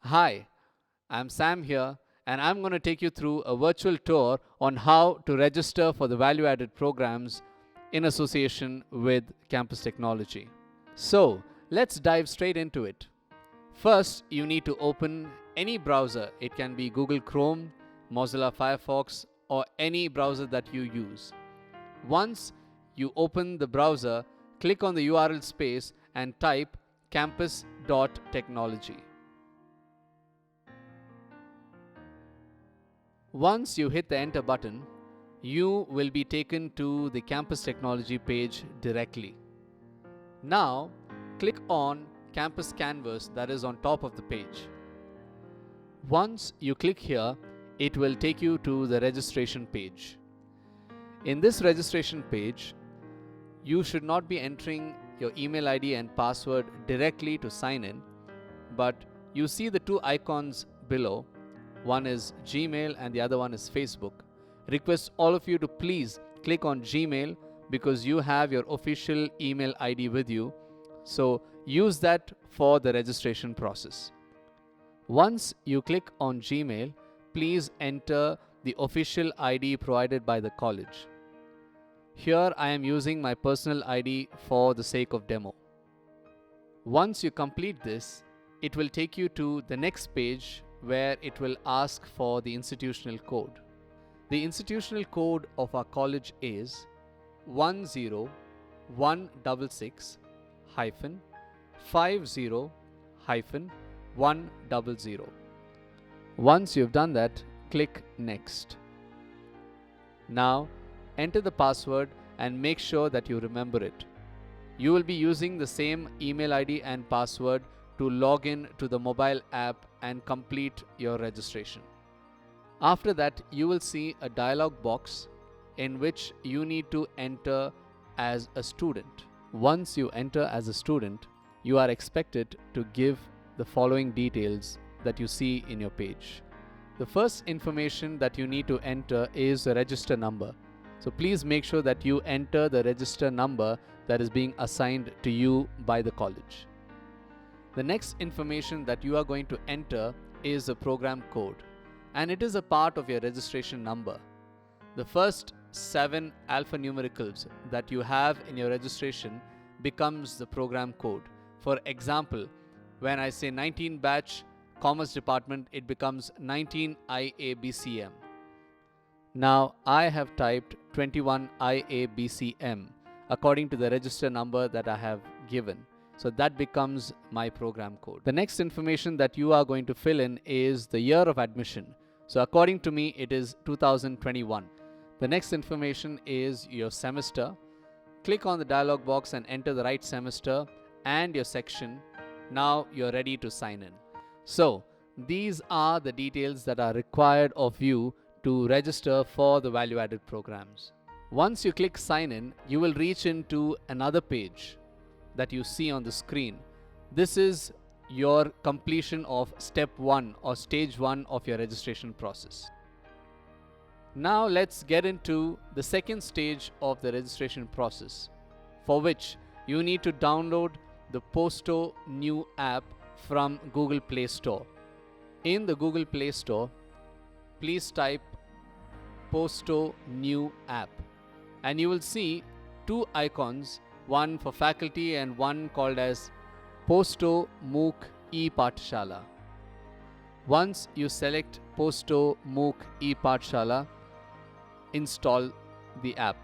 Hi, I'm Sam here, and I'm going to take you through a virtual tour on how to register for the value added programs in association with campus technology. So, let's dive straight into it. First, you need to open any browser. It can be Google Chrome, Mozilla Firefox, or any browser that you use. Once you open the browser, click on the URL space and type campus.technology. Once you hit the enter button, you will be taken to the campus technology page directly. Now, click on campus canvas that is on top of the page. Once you click here, it will take you to the registration page. In this registration page, you should not be entering your email ID and password directly to sign in, but you see the two icons below. One is Gmail and the other one is Facebook. Request all of you to please click on Gmail because you have your official email ID with you. So use that for the registration process. Once you click on Gmail, please enter the official ID provided by the college. Here I am using my personal ID for the sake of demo. Once you complete this, it will take you to the next page where it will ask for the institutional code. The institutional code of our college is 10166-50-100. Once you've done that, click Next. Now, enter the password and make sure that you remember it. You will be using the same email ID and password to log in to the mobile app and complete your registration. After that, you will see a dialog box in which you need to enter as a student. Once you enter as a student, you are expected to give the following details that you see in your page. The first information that you need to enter is the register number. So please make sure that you enter the register number that is being assigned to you by the college. The next information that you are going to enter is a program code, and it is a part of your registration number. The first 7 alphanumericals that you have in your registration becomes the program code. For example, when I say 19 batch Commerce Department, it becomes 19 IABCM. Now I have typed 21 IABCM according to the register number that I have given. So that becomes my program code. The next information that you are going to fill in is the year of admission. So according to me, it is 2021. The next information is your semester. Click on the dialog box and enter the right semester and your section. Now you're ready to sign in. So these are the details that are required of you to register for the value-added programs. Once you click sign in, you will reach into another page that you see on the screen. This is your completion of step 1 or stage 1 of your registration process. Now let's get into the second stage of the registration process, for which you need to download the Posto New app from Google Play Store. In the Google Play Store, please type Posto New app and you will see two icons, one for faculty and one called as Posto MOOC e-Pathshala. Once you select Posto MOOC e-Pathshala, install the app.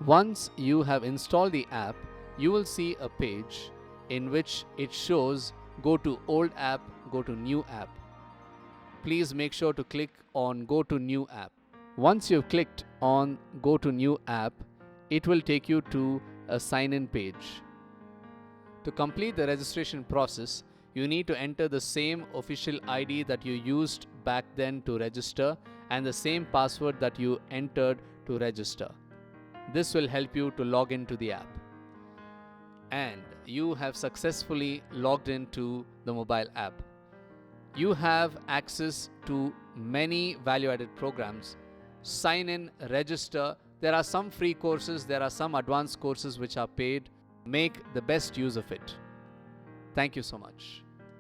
Once you have installed the app, you will see a page in which it shows go to old app, go to new app. Please make sure to click on go to new app. Once you've clicked on go to new app, it will take you to a sign-in page. To complete the registration process, you need to enter the same official ID that you used back then to register and the same password that you entered to register. This will help you to log into the app. And you have successfully logged into the mobile app. You have access to many value-added programs. Sign in, register. There are some free courses, there are some advanced courses which are paid. Make the best use of it. Thank you so much.